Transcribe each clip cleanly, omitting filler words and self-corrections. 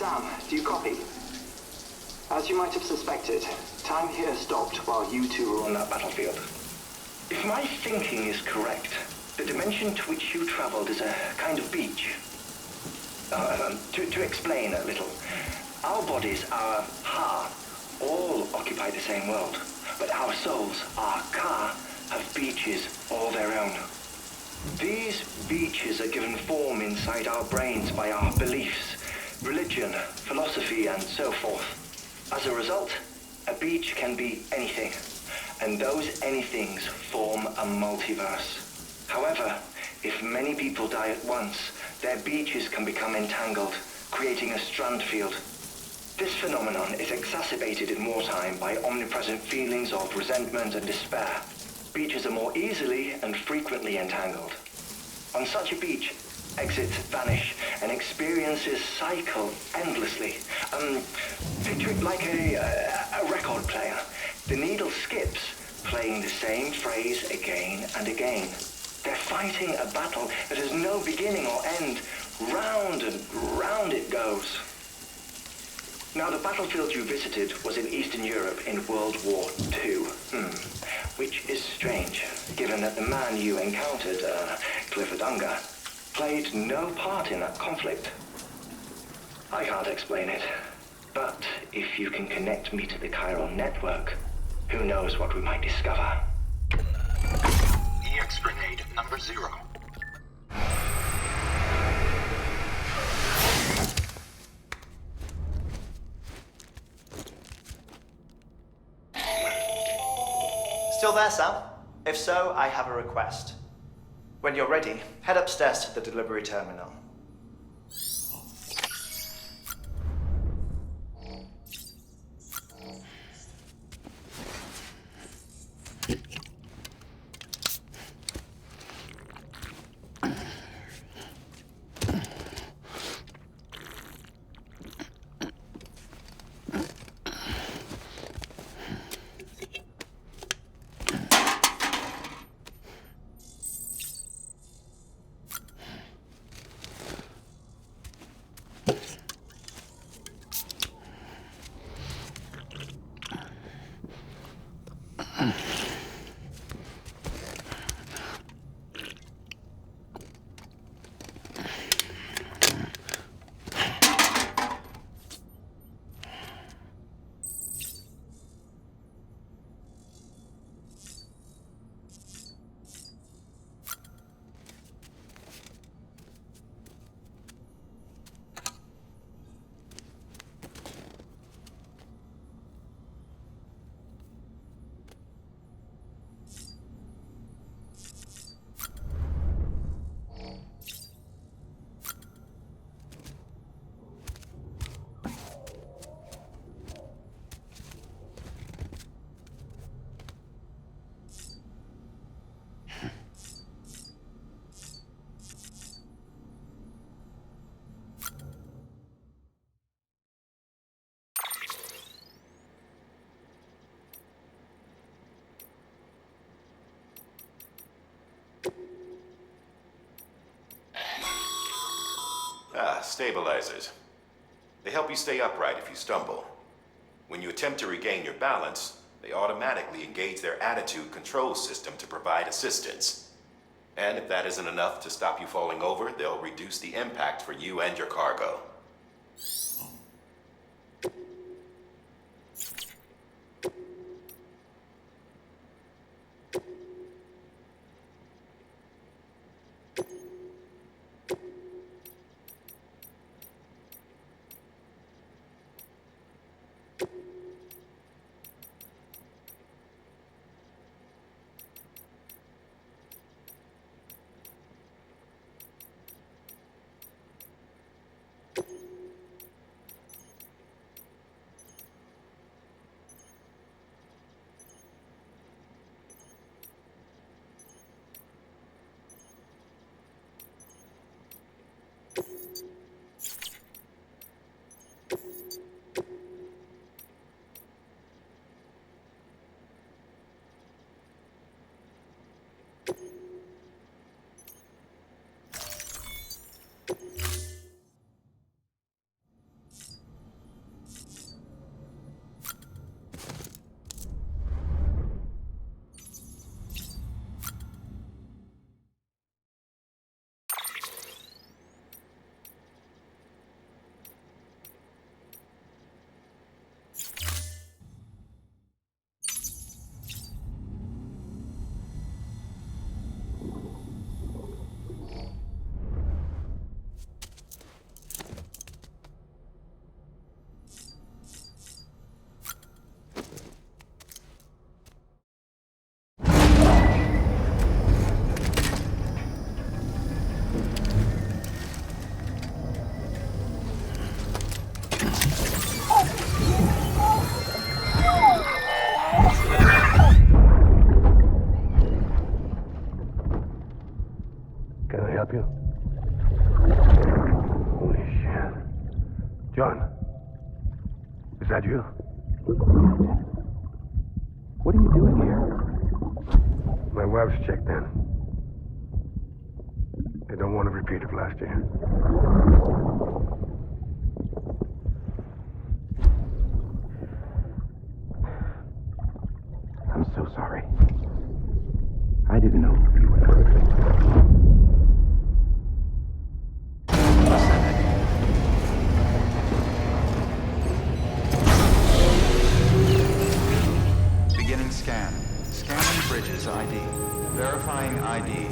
Sam, do you copy? As you might have suspected, time here stopped while you two were on that battlefield. If my thinking is correct, the dimension to which you traveled is a kind of beach. To explain a little, our bodies, our ha, all occupy the same world, but our souls, our ka, have beaches all their own. These beaches are given form inside our brains by our beliefs, religion, philosophy, and so forth. As a result, a beach can be anything, and those anythings form a multiverse. However, if many people die at once, their beaches can become entangled, creating a strand field. This phenomenon is exacerbated in wartime by omnipresent feelings of resentment and despair. Beaches are more easily and frequently entangled. On such a beach, exits vanish and experiences cycle endlessly. Picture it like a record player. The needle skips, playing the same phrase again and again. They're fighting a battle that has no beginning or end. Round and round it goes. Now, the battlefield you visited was in Eastern Europe in World War II. Which is strange, given that the man you encountered, Clifford Unger, played no part in that conflict. I can't explain it, but if you can connect me to the chiral network, who knows what we might discover. EX grenade number 0. Still there, Sam? If so, I have a request. When you're ready, head upstairs to the delivery terminal. Stabilizers. They help you stay upright if you stumble. When you attempt to regain your balance, they automatically engage their attitude control system to provide assistance. And if that isn't enough to stop you falling over, they'll reduce the impact for you and your cargo. Is that you? What are you doing here? My wife's checked in. They don't want a repeat of last year. I'm so sorry. I didn't know you were there. Beginning scan. Scanning bridges ID. Verifying ID.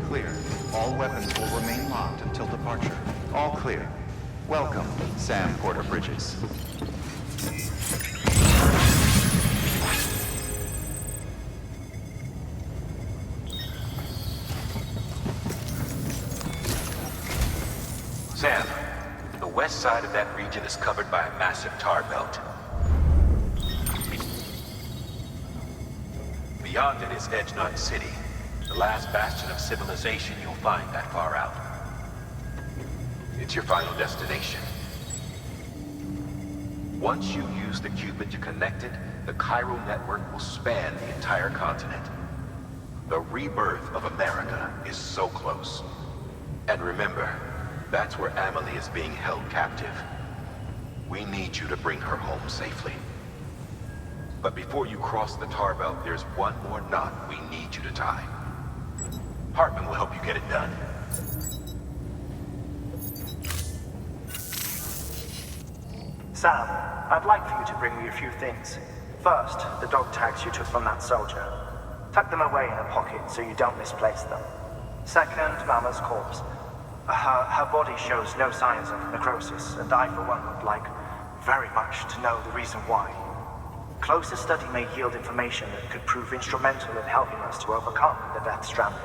Clear. All weapons will remain locked until departure. All clear. Welcome, Sam Porter Bridges. Sam, the west side of that region is covered by a massive tar belt. Beyond it is Edgenut City, the last bastion of civilization you'll find that far out. It's your final destination. Once you use the Cupid to connect it, the Cairo network will span the entire continent. The rebirth of America is so close. And remember, that's where Amelie is being held captive. We need you to bring her home safely. But before you cross the tar belt, there's one more knot we need you to tie. Heartman will help you get it done. Sam, I'd like for you to bring me a few things. First, the dog tags you took from that soldier. Tuck them away in a pocket so you don't misplace them. Second, Mama's corpse. Her body shows no signs of necrosis, and I, for one, would like very much to know the reason why. Closer study may yield information that could prove instrumental in helping us to overcome the Death Stranding.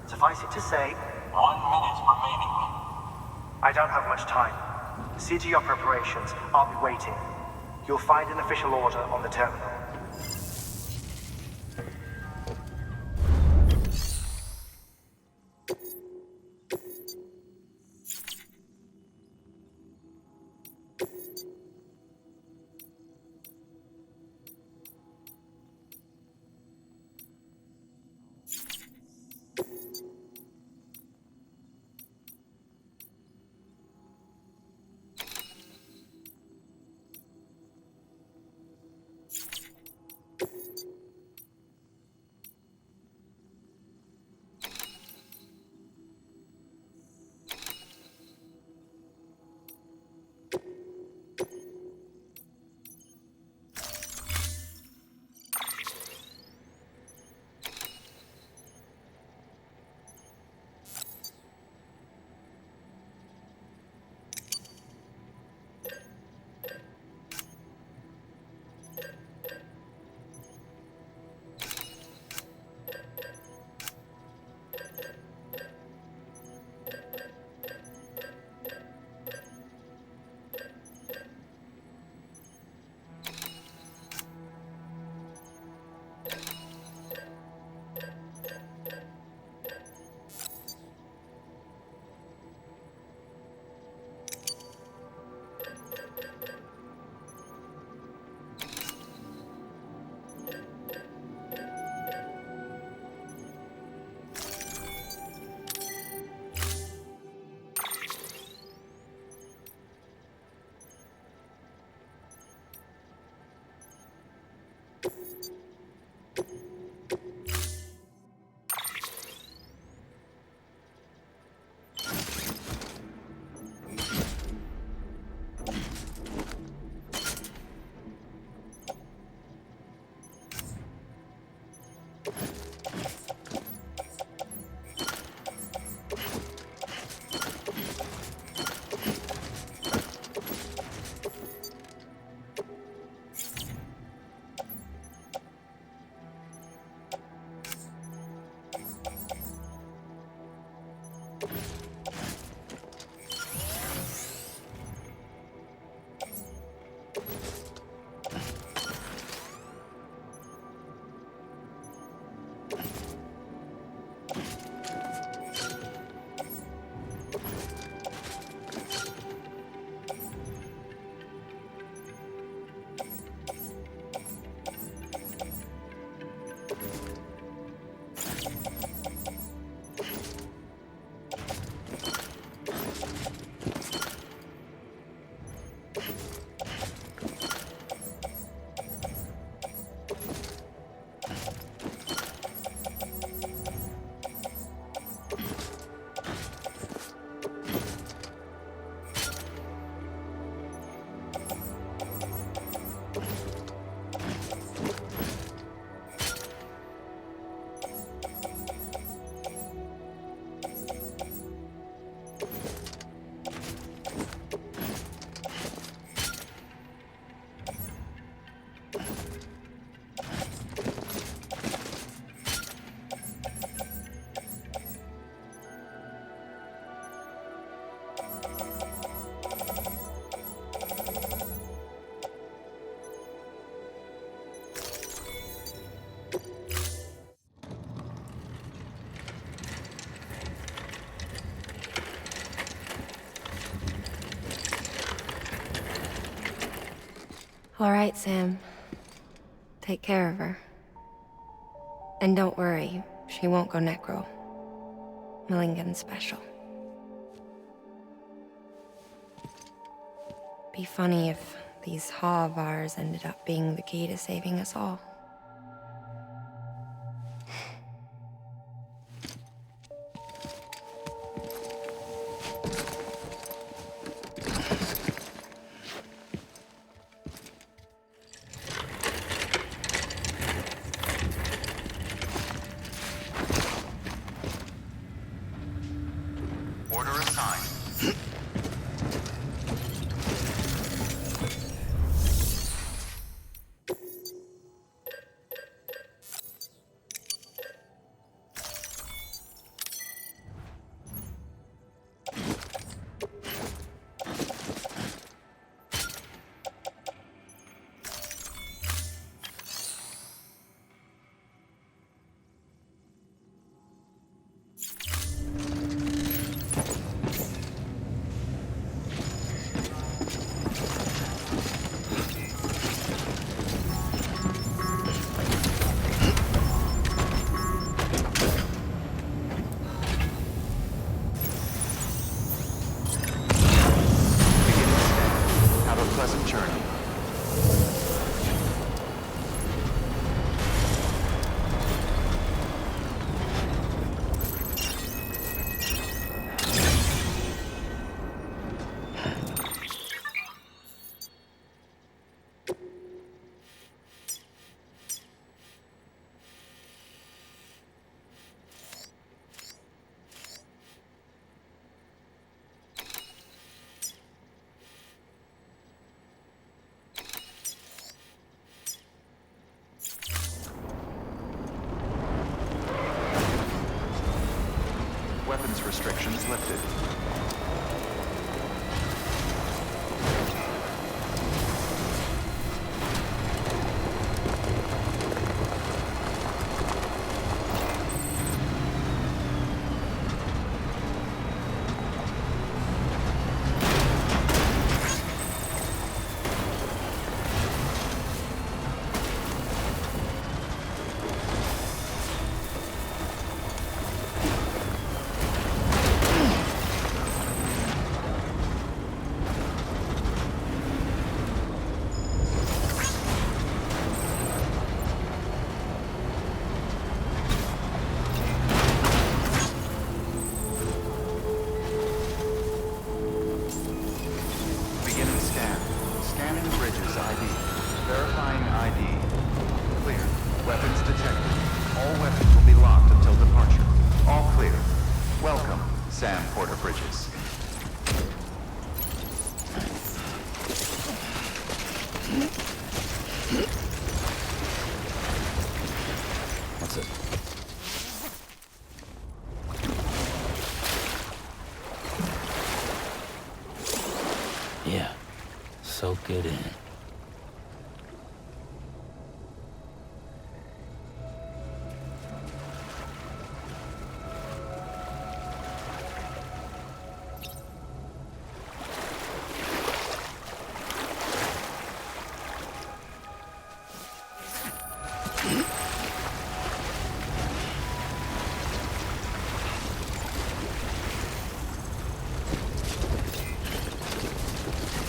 Suffice it to say, 1 minute remaining. I don't have much time. See to your preparations. I'll be waiting. You'll find an official order on the terminal. All right, Sam. Take care of her. And don't worry, she won't go necro. Millingan's special. Be funny if these Ha of ours ended up being the key to saving us all. Order assigned. Have a pleasant journey. Weapons restrictions lifted. Beginning scan. Scanning bridges ID. Verifying ID. Clear. Weapons detected. All weapons will be locked until departure. All clear. Welcome, Sam Porter Bridges. That's it. Yeah. Soak it in.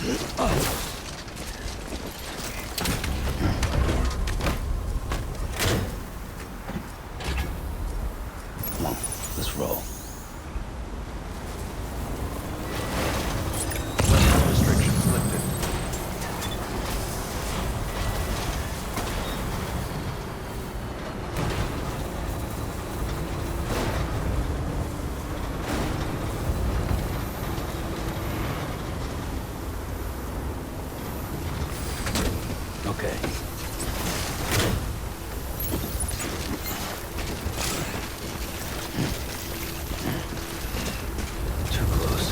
Come on, let's roll. Weapons restrictions lifted. Okay. Too close.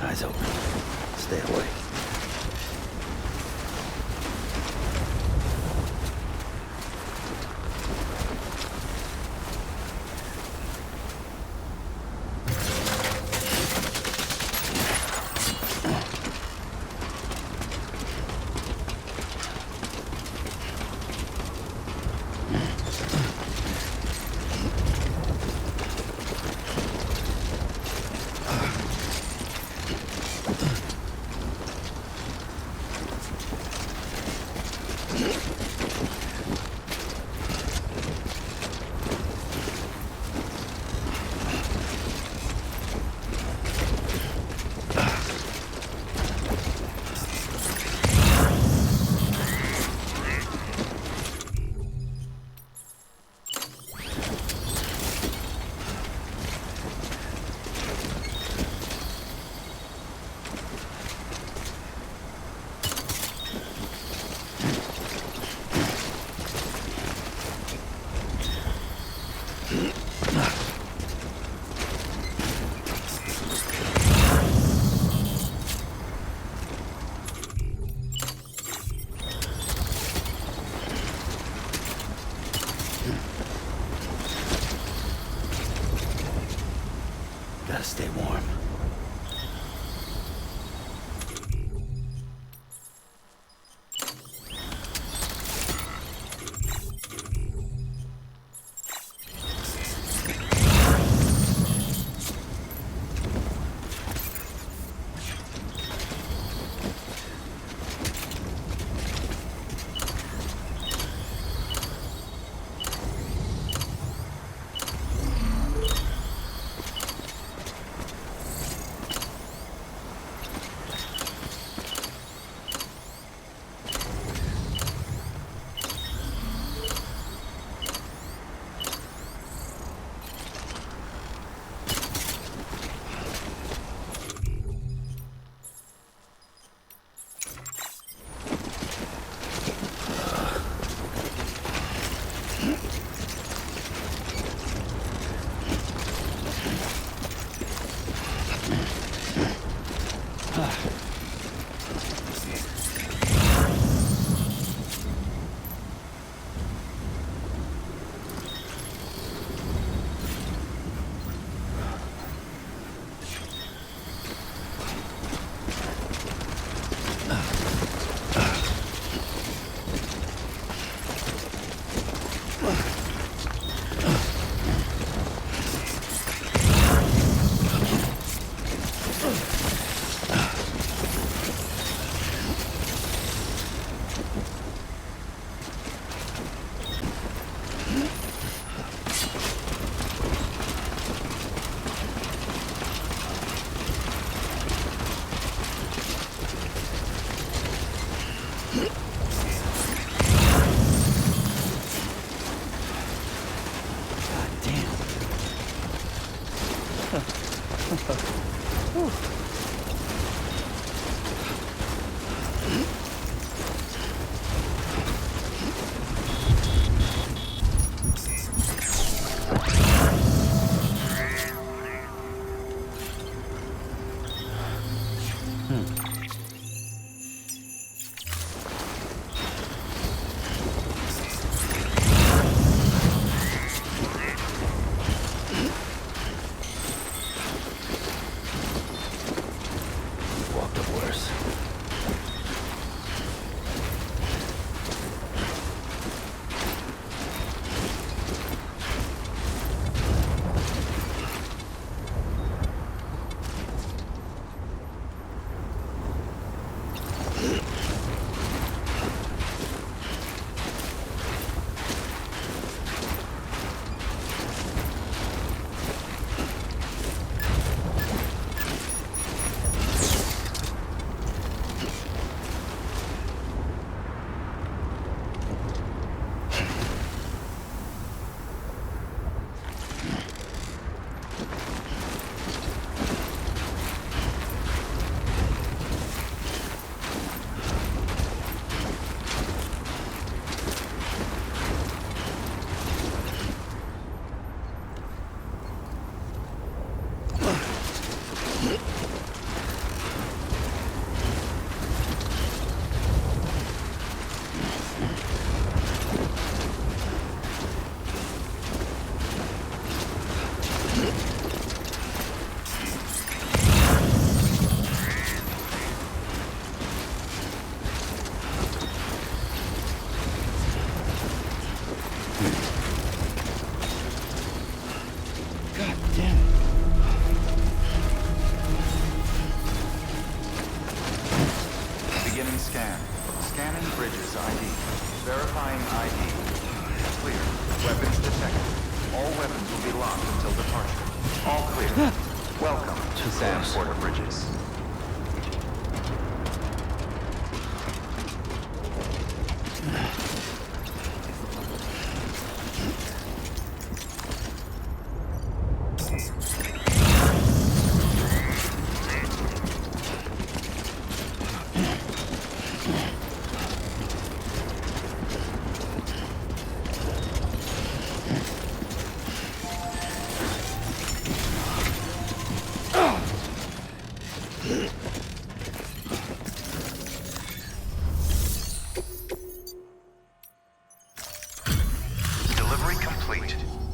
Eyes open. Stay awake. Gotta stay warm.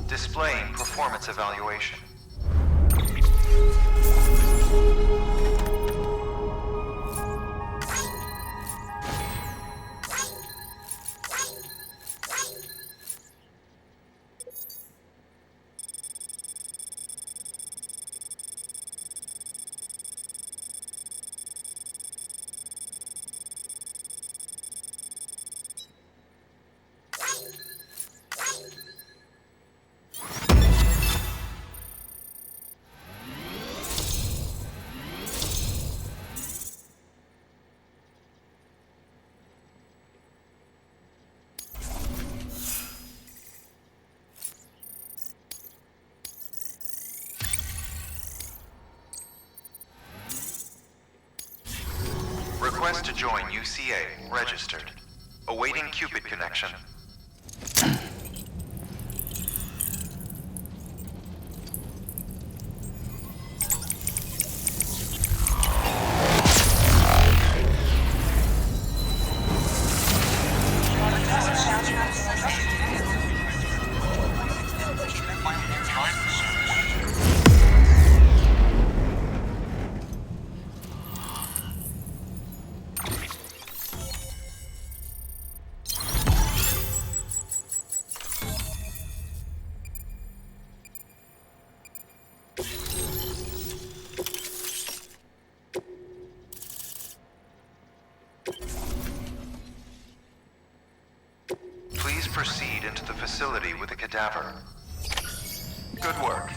Displaying performance evaluation. Request to join UCA. Registered. Awaiting Cupid connection. Please proceed into the facility with the cadaver. Good work.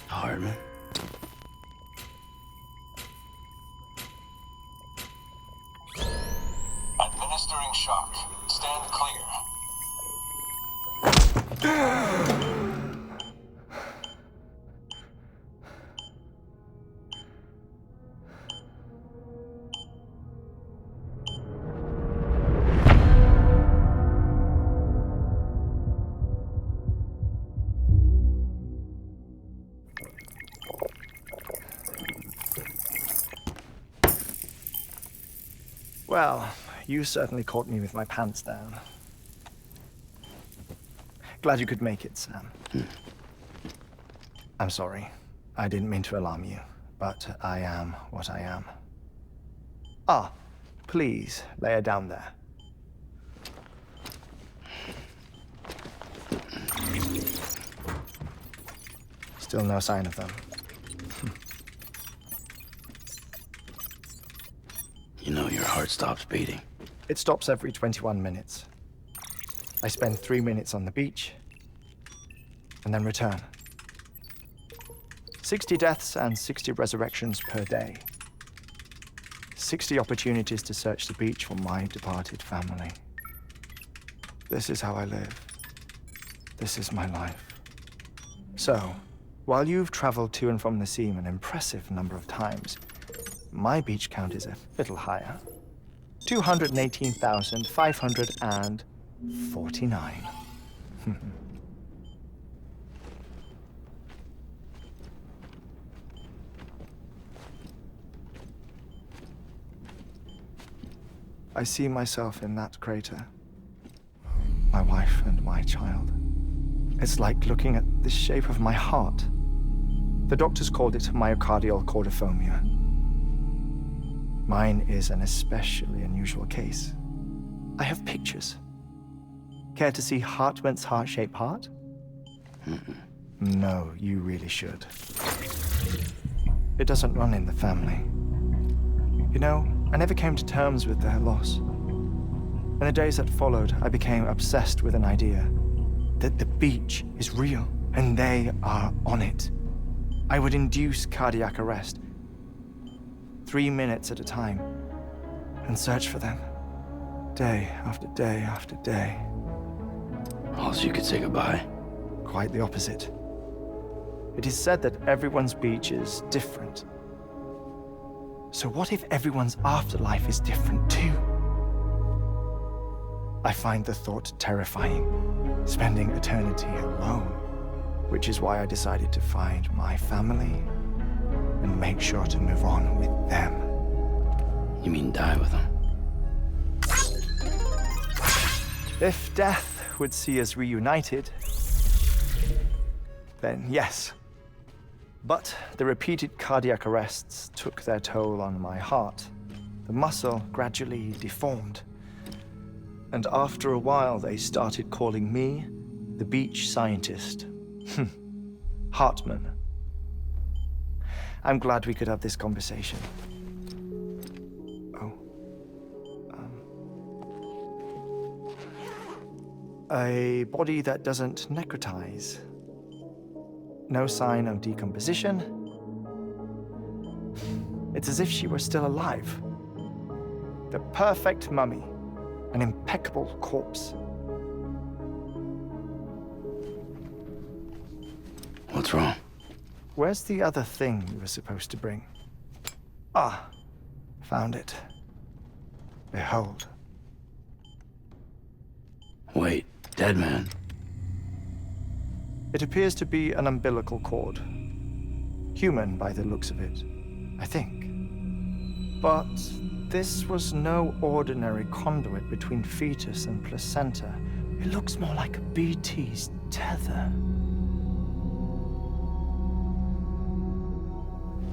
Heartman. Administering shock. Stand clear. Well, you certainly caught me with my pants down. Glad you could make it, Sam. I'm sorry. I didn't mean to alarm you, but I am what I am. Ah, please, lay her down there. Still no sign of them. You know your heart stops beating. It stops every 21 minutes. I spend 3 minutes on the beach, and then return. 60 deaths and 60 resurrections per day. 60 opportunities to search the beach for my departed family. This is how I live. This is my life. So, while you've traveled to and from the sea an impressive number of times, my beach count is a little higher. 218,549. I see myself in that crater. My wife and my child. It's like looking at the shape of my heart. The doctors called it myocardial cordiformia. Mine is an especially unusual case. I have pictures. Care to see Heartman's heart-shaped heart? No, you really should. It doesn't run in the family. You know, I never came to terms with their loss. In the days that followed, I became obsessed with an idea that the beach is real and they are on it. I would induce cardiac arrest, 3 minutes at a time, and search for them, day after day after day. Also, you could say goodbye. Quite the opposite. It is said that everyone's beach is different. So what if everyone's afterlife is different too? I find the thought terrifying, spending eternity alone, which is why I decided to find my family and make sure to move on with them. You mean die with them? If death would see us reunited, then yes. But the repeated cardiac arrests took their toll on my heart. The muscle gradually deformed. And after a while, they started calling me the beach scientist. Heartman. I'm glad we could have this conversation. A body that doesn't necrotize. No sign of decomposition. It's as if she were still alive. The perfect mummy. An impeccable corpse. What's wrong? Where's the other thing you were supposed to bring? Ah, found it. Behold. Wait, dead man? It appears to be an umbilical cord. Human by the looks of it, I think. But this was no ordinary conduit between fetus and placenta. It looks more like a BT's tether.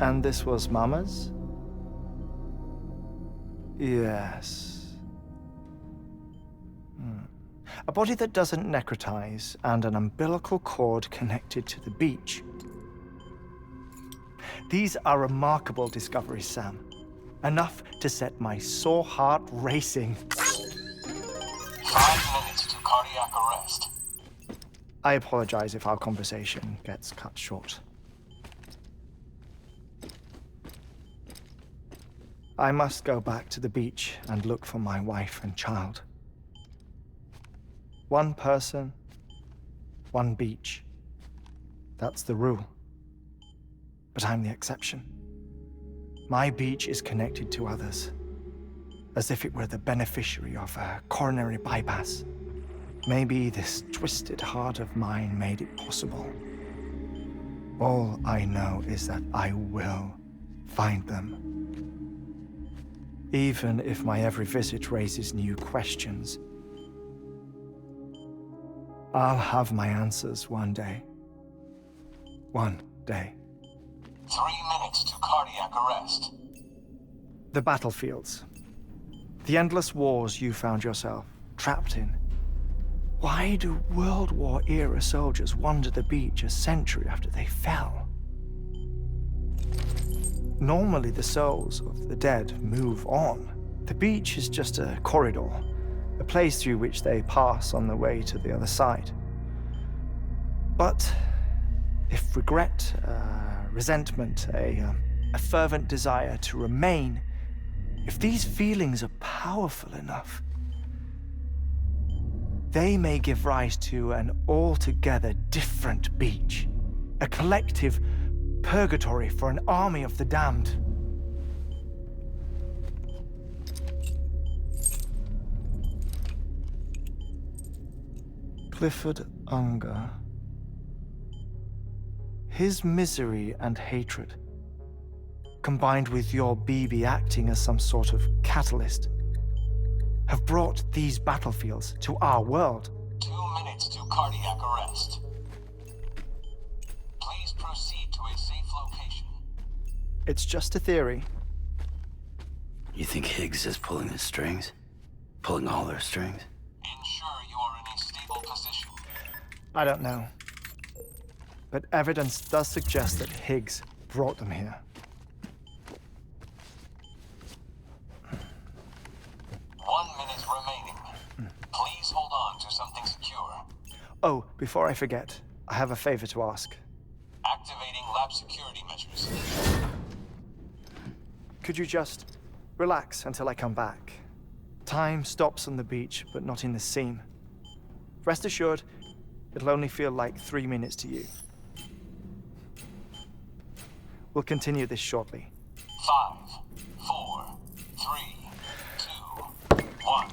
And this was Mama's? Yes. A body that doesn't necrotize and an umbilical cord connected to the beach. These are remarkable discoveries, Sam. Enough to set my sore heart racing. 5 minutes to cardiac arrest. I apologize if our conversation gets cut short. I must go back to the beach and look for my wife and child. One person, one beach. That's the rule. But I'm the exception. My beach is connected to others, as if it were the beneficiary of a coronary bypass. Maybe this twisted heart of mine made it possible. All I know is that I will find them. Even if my every visit raises new questions, I'll have my answers one day. One day. 3 minutes to cardiac arrest. The battlefields. The endless wars you found yourself trapped in. Why do World War-era soldiers wander the beach a century after they fell? Normally, the souls of the dead move on. The beach is just a corridor, a place through which they pass on the way to the other side. But if regret, resentment, a fervent desire to remain, if these feelings are powerful enough, they may give rise to an altogether different beach, a collective purgatory for an army of the damned. Clifford Unger. His misery and hatred, combined with your BB acting as some sort of catalyst, have brought these battlefields to our world. 2 minutes to cardiac arrest. Please proceed to a safe location. It's just a theory. You think Higgs is pulling the strings? Pulling all their strings? Ensure you are in a stable position. I don't know. But evidence does suggest that Higgs brought them here. 1 minute remaining. Please hold on to something secure. Oh, before I forget, I have a favor to ask. Activating lab security measures. Could you just relax until I come back? Time stops on the beach, but not in the scene. Rest assured, it'll only feel like 3 minutes to you. We'll continue this shortly. 5, 4, 3, 2, 1.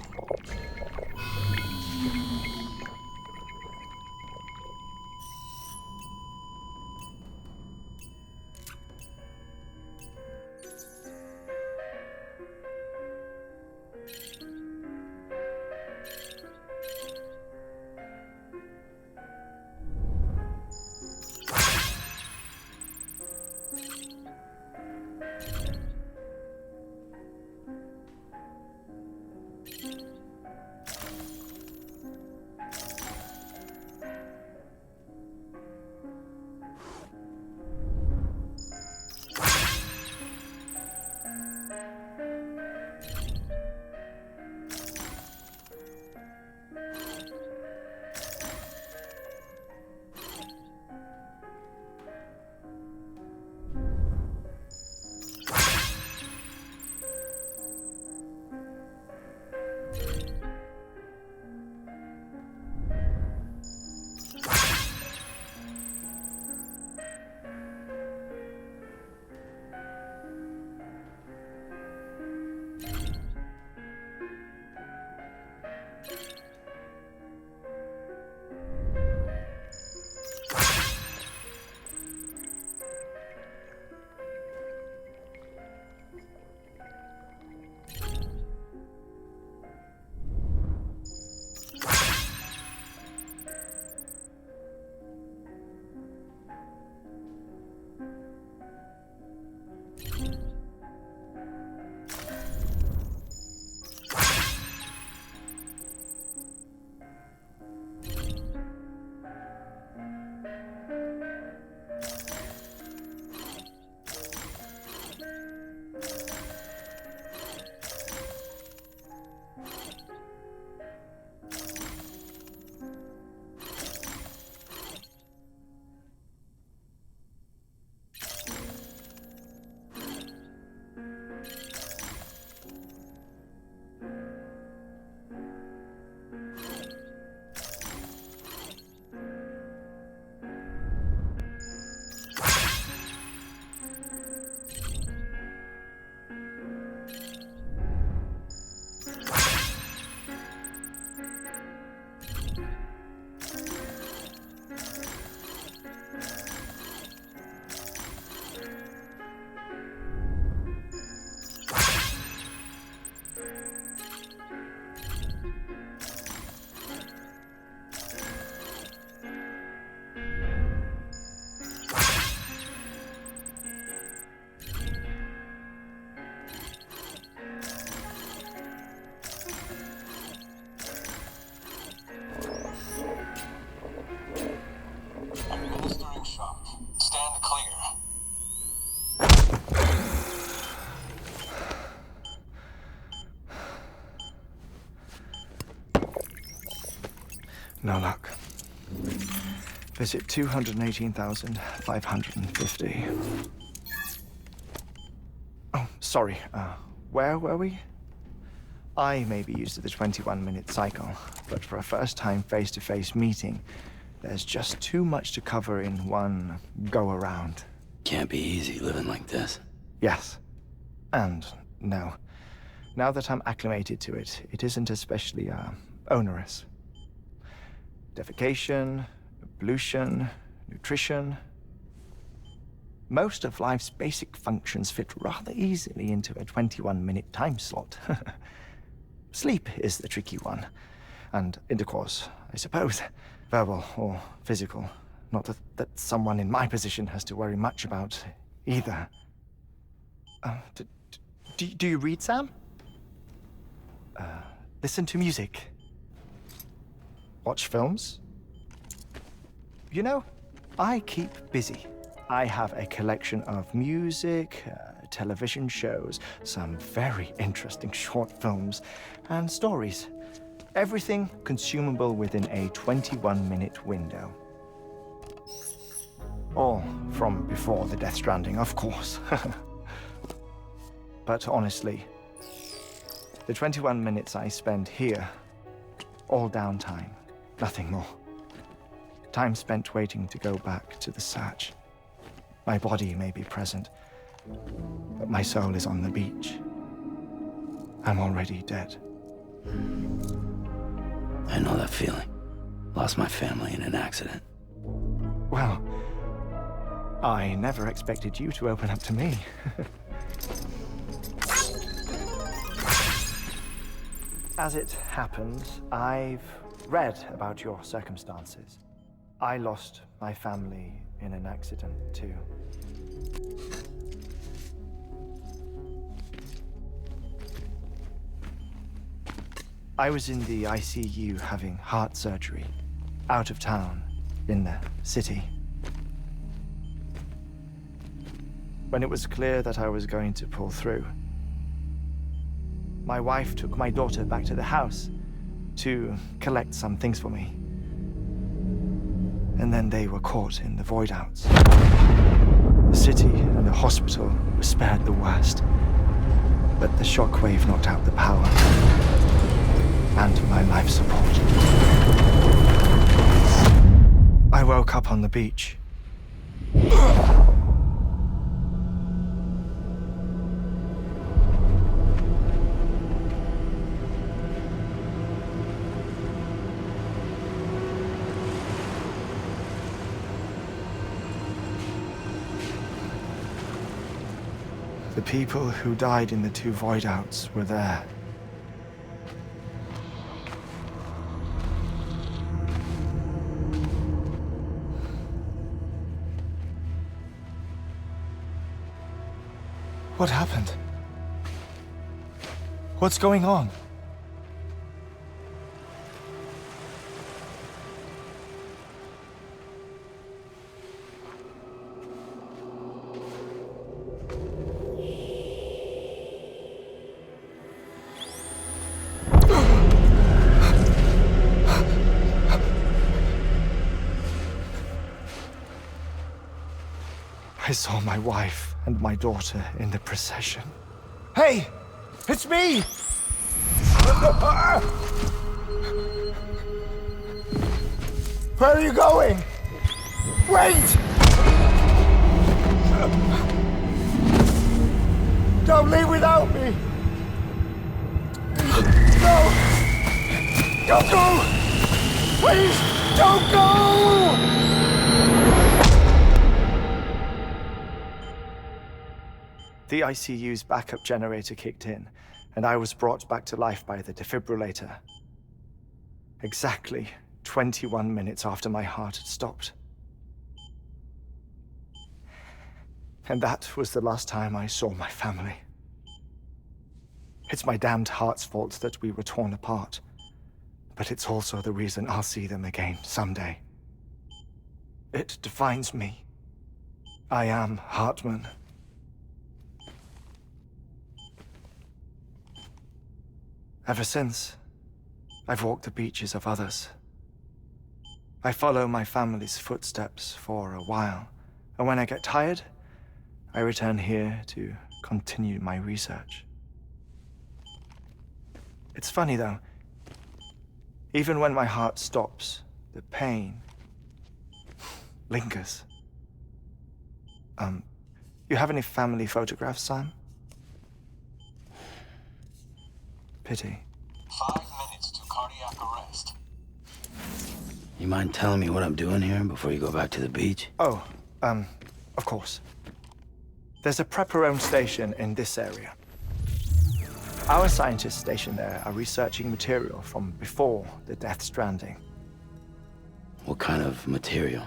No luck. Visit 218,550. Oh, sorry. Where were we? I may be used to the 21-minute cycle, but for a first-time face-to-face meeting, there's just too much to cover in one go-around. Can't be easy living like this. Yes. And no. Now that I'm acclimated to it, it isn't especially, onerous. Defecation, pollution, nutrition. Most of life's basic functions fit rather easily into a 21-minute time slot. Sleep is the tricky one. And intercourse, I suppose. Verbal or physical. Not that someone in my position has to worry much about either. Do you read, Sam? Listen to music. Watch films? You know, I keep busy. I have a collection of music, television shows, some very interesting short films, and stories. Everything consumable within a 21-minute window. All from before the Death Stranding, of course. But honestly, the 21 minutes I spend here, all downtime, nothing more. Time spent waiting to go back to the Satch. My body may be present, but my soul is on the beach. I'm already dead. I know that feeling. Lost my family in an accident. Well, I never expected you to open up to me. As it happens, I've read about your circumstances. I lost my family in an accident, too. I was in the ICU having heart surgery, out of town, in the city. When it was clear that I was going to pull through, my wife took my daughter back to the house to collect some things for me. And then they were caught in the void outs. The city and the hospital were spared the worst, but the shockwave knocked out the power and my life support. I woke up on the beach. The people who died in the 2 void outs were there. What happened? What's going on? I saw my wife and my daughter in the procession. Hey! It's me! Where are you going? Wait! Don't leave without me! No! Don't go! Please, don't go! The ICU's backup generator kicked in, and I was brought back to life by the defibrillator. Exactly 21 minutes after my heart had stopped. And that was the last time I saw my family. It's my damned heart's fault that we were torn apart, but it's also the reason I'll see them again someday. It defines me. I am Heartman. Ever since, I've walked the beaches of others. I follow my family's footsteps for a while, and when I get tired, I return here to continue my research. It's funny though, even when my heart stops, the pain lingers. You have any family photographs, Sam? Pity. 5 minutes to cardiac arrest. You mind telling me what I'm doing here before you go back to the beach? Oh, of course. There's a prep-your-own station in this area. Our scientists stationed there are researching material from before the Death Stranding. What kind of material?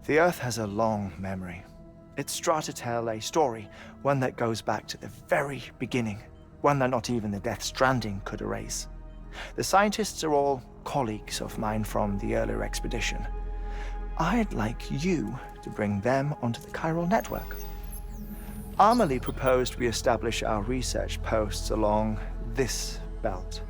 The Earth has a long memory. It's trying to tell a story, one that goes back to the very beginning, one that not even the Death Stranding could erase. The scientists are all colleagues of mine from the earlier expedition. I'd like you to bring them onto the chiral network. Amelie proposed we establish our research posts along this belt.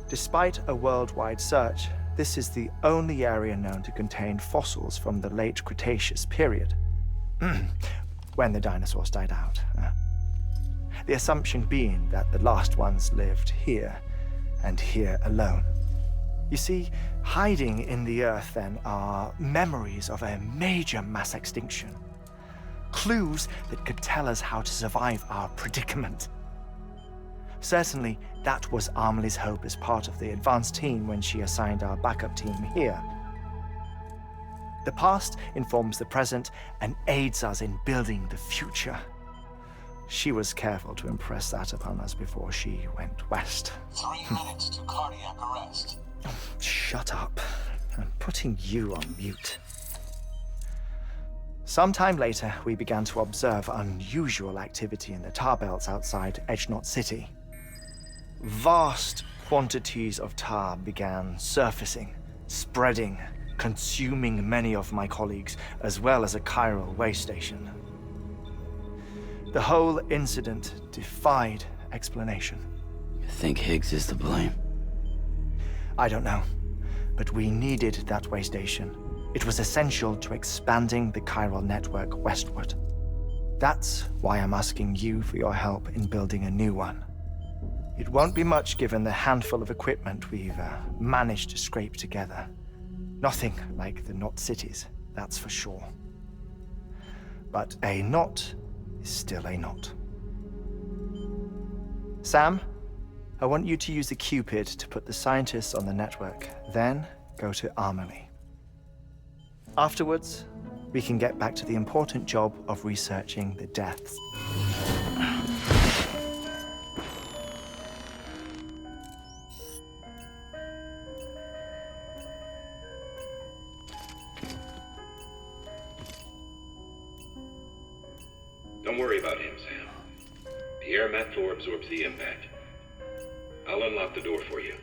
Despite a worldwide search, this is the only area known to contain fossils from the late Cretaceous period, when the dinosaurs died out. The assumption being that the last ones lived here, and here alone. You see, hiding in the Earth then are memories of a major mass extinction. Clues that could tell us how to survive our predicament. Certainly, that was Amelie's hope as part of the advanced team when she assigned our backup team here. The past informs the present and aids us in building the future. She was careful to impress that upon us before she went west. 3 minutes to cardiac arrest. Shut up. I'm putting you on mute. Sometime later, we began to observe unusual activity in the tar belts outside Edgenot City. Vast quantities of tar began surfacing, spreading, consuming many of my colleagues, as well as a chiral way station. The whole incident defied explanation. You think Higgs is to blame? I don't know, but we needed that way station. It was essential to expanding the chiral network westward. That's why I'm asking you for your help in building a new one. It won't be much given the handful of equipment we've managed to scrape together. Nothing like the knot cities, that's for sure. But a knot is still a knot. Sam, I want you to use the Cupid to put the scientists on the network, then go to Amelie. Afterwards, we can get back to the important job of researching the deaths. Don't worry about him, Sam. The air mat floor absorbs the impact. I'll unlock the door for you.